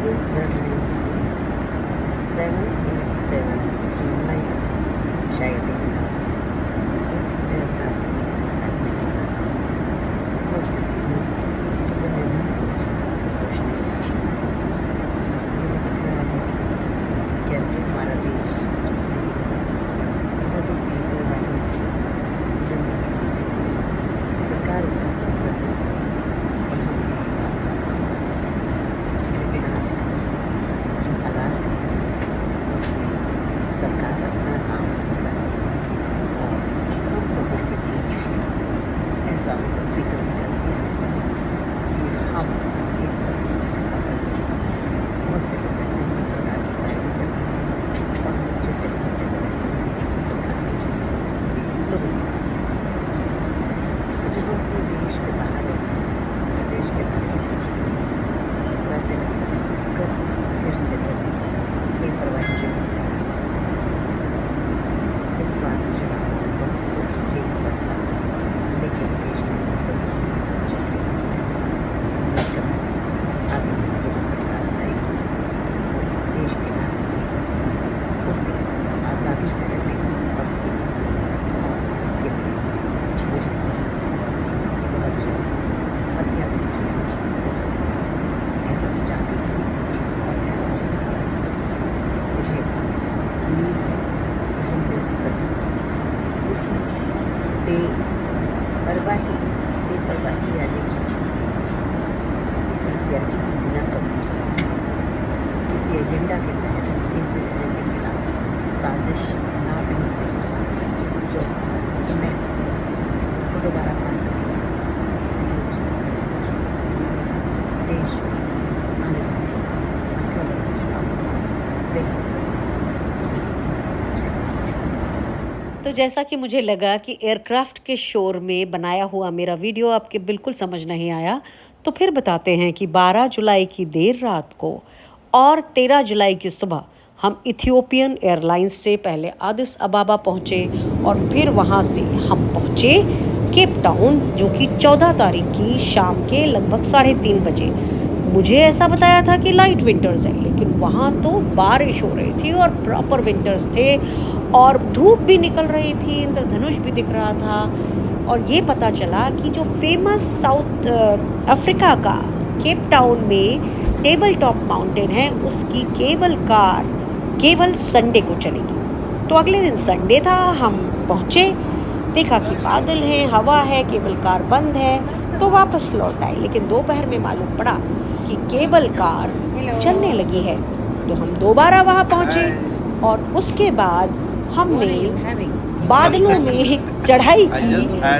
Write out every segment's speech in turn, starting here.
Indian airlines की 787 Dreamliner शायद ही ना इस एयरक्राफ्ट में आने के बाद बहुत सी चीज़ें जो मैंने नहीं सोची सोचने लगी। ये दिख रहा है कि कैसे हमारा देश जिसमें इंसान बहुत ही बेपरवाही से ज़िंदगी जीते थे, सरकार उसका काम करती थी और हम अपना काम करते थे। लेकिन आज जो हालात हैं उसमें सरकार अपना काम नहीं करती और हम लोगों के बीच में ऐसा विकल्प कर दिया है कि हम एक दूसरे से झगड़ा करते हैं। बहुत से लोग ऐसे हैं जो सरकार की पैरवी करते हैं और मुझे से बहुत से लोग ऐसे हैं जो सरकार के जो लोगों के साथ तो जब हम अपने देश से बाहर रहते हैं देश के बारे में सोचते हैं तो ऐसे लगता है कि कब फिर से बेपरवाही के दिन इस बार तो चुनाव बहुत कुछ स्टेट पर था लेकिन देश में लोकतंत्र मैं कभी आगे चल के जो सरकार आएगी वो देश के नागरिक उसे आज़ादी से रहने का वक्त देगी और इसके लिए मुझे ऐसा लगता है कि बहुत जल्द अध्यात्म चुनाव हो सकता है। ऐसा मैं चाहती हूँ और ऐसा मुझे लगता है। मुझे उम्मीद है कि हम में से सभी उसी बेपरवाही बेपरवाही यानी सिंसियरिटी को बिना कभी किए किसी एजेंडा के तहत एक दूसरे के खिलाफ साजिश ना बनने की जो समय उसको दोबारा पा सके। इसलिए मुझे लगता है कि देश में आने वाले समय मध्यवर्ती चुनाव बेहद ज़रूरी तो जैसा कि मुझे लगा कि एयरक्राफ्ट के शोर में बनाया हुआ मेरा वीडियो आपके बिल्कुल समझ नहीं आया, तो फिर बताते हैं कि 12 जुलाई की देर रात को और 13 जुलाई की सुबह हम इथियोपियन एयरलाइंस से पहले आदिस अबाबा पहुँचे और फिर वहाँ से हम पहुँचे केप टाउन, जो कि 14 तारीख की शाम के लगभग 3:30 बजे। मुझे ऐसा बताया था कि लाइट विंटर्स है, लेकिन वहाँ तो बारिश हो रही थी और प्रॉपर विंटर्स थे और धूप भी निकल रही थी, इंद्रधनुष भी दिख रहा था। और ये पता चला कि जो फेमस साउथ अफ्रीका का केप टाउन में टेबल टॉप माउंटेन है उसकी केबल कार केवल संडे को चलेगी। तो अगले दिन संडे था, हम पहुँचे, देखा कि बादल हैं, हवा है, केबल कार बंद है, तो वापस लौट आए। लेकिन दोपहर में मालूम पड़ा कि केबल कार चलने लगी है। तो हम दोबारा वहाँ पहुँचे और उसके बाद हमने बादलों में चढ़ाई की,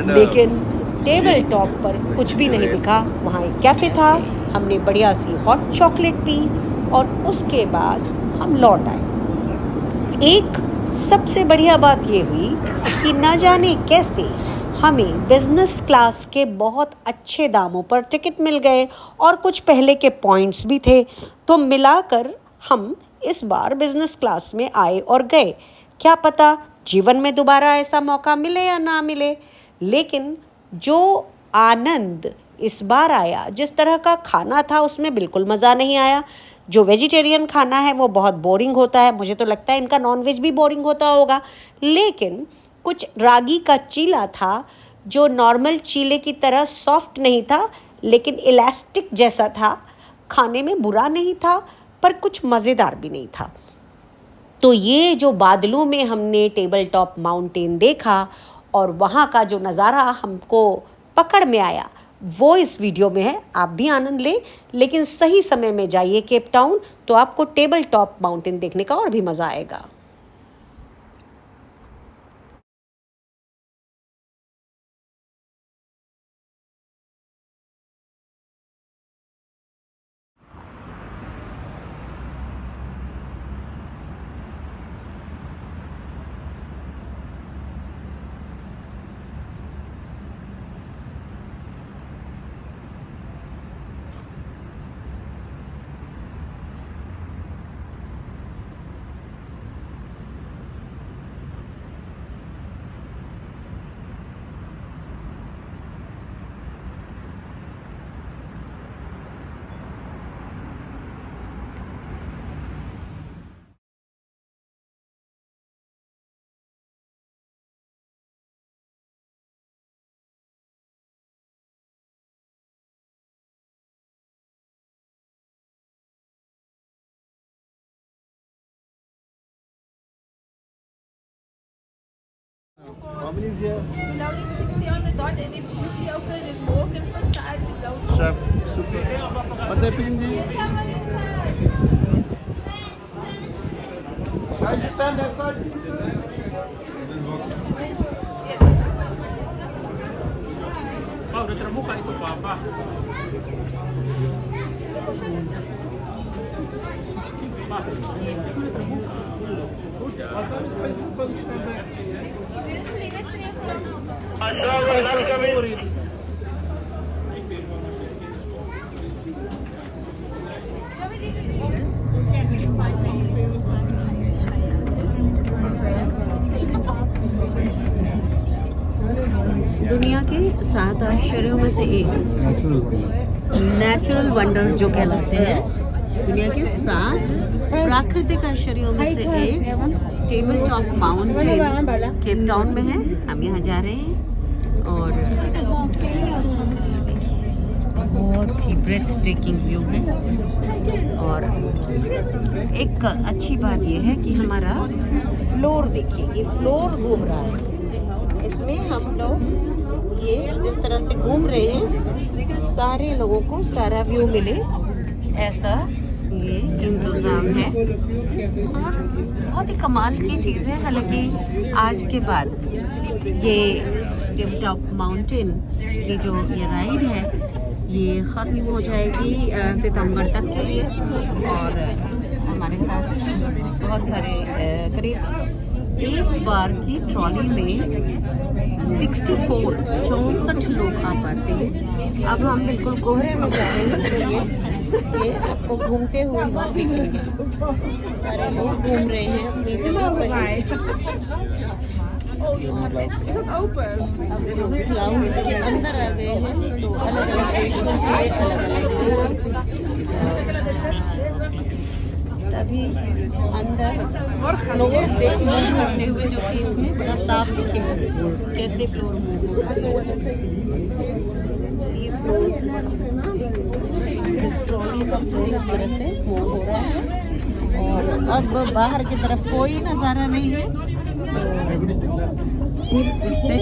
लेकिन टेबल टॉप पर कुछ भी नहीं दिखा। वहाँ एक कैफ़े था, हमने बढ़िया सी हॉट चॉकलेट पी और उसके बाद हम लौट आए। एक सबसे बढ़िया बात ये हुई कि ना जाने कैसे हमें बिज़नेस क्लास के बहुत अच्छे दामों पर टिकट मिल गए और कुछ पहले के पॉइंट्स भी थे, तो मिलाकर हम इस बार बिज़नेस क्लास में आए और गए। क्या पता जीवन में दोबारा ऐसा मौका मिले या ना मिले, लेकिन जो आनंद इस बार आया, जिस तरह का खाना था उसमें बिल्कुल मज़ा नहीं आया। जो वेजिटेरियन खाना है वो बहुत बोरिंग होता है, मुझे तो लगता है इनका नॉनवेज भी बोरिंग होता होगा। लेकिन कुछ रागी का चीला था जो नॉर्मल चीले की तरह सॉफ्ट नहीं था, लेकिन इलास्टिक जैसा था। खाने में बुरा नहीं था पर कुछ मज़ेदार भी नहीं था। तो ये जो बादलों में हमने टेबल टॉप माउंटेन देखा और वहाँ का जो नज़ारा हमको पकड़ में आया, वो इस वीडियो में है। आप भी आनंद लें, लेकिन सही समय में जाइए केप टाउन, तो आपको टेबल टॉप माउंटेन देखने का और भी मज़ा आएगा। How many is here? Loading 60 on the dot, and if you see okay, there's more than 5 sides in loading. Chef, super. What's happening there? Someone inside. Guys, you stand that side. Oh, udah terbuka itu Papa. What time is spicy supposed to come back? दुनिया के 7 आश्चर्यों में से एक natural wonders जो कहलाते हैं, दुनिया के 7 प्राकृतिक आश्चर्यों में से एक table top mountain Cape Town में है। हम यहाँ जा रहे हैं और बहुत ही ब्रेथ टेकिंग व्यू है। और एक अच्छी बात यह है कि हमारा फ्लोर देखिए, ये फ्लोर घूम रहा है। इसमें हम लोग ये जिस तरह से घूम रहे हैं, सारे लोगों को सारा व्यू मिले ऐसा ये इंतज़ाम है। और बहुत ही कमाल की चीज़ है। हालांकि आज के बाद ये टिप टॉप माउंटेन की जो ये राइड है ये ख़त्म हो जाएगी सितंबर तक के लिए। और हमारे साथ बहुत सारे करीब एक बार की ट्रॉली में 64 लोग आ पाते हैं। अब हम बिल्कुल कोहरे में जा रहे हैं, तो ये आपको घूमते हुए लोग दिखेंगे। सारे लोग घूम रहे हैं अपनी जगह पर। अब लोग क्लाउड्स के अंदर आ गए हैं, तो अलग अलग देशों के अलग अलग सभी अंदर फ्लोर से मूव करते हुए, जो कि इसमें बड़ा साफ दिखेगा कैसे फ्लोर मूव हो रहा है। ये फ्लोर इस ट्रॉली का फ्लोर इस तरह से मूव हो रहा है। और अब बाहर की तरफ कोई नज़ारा नहीं है, तो इससे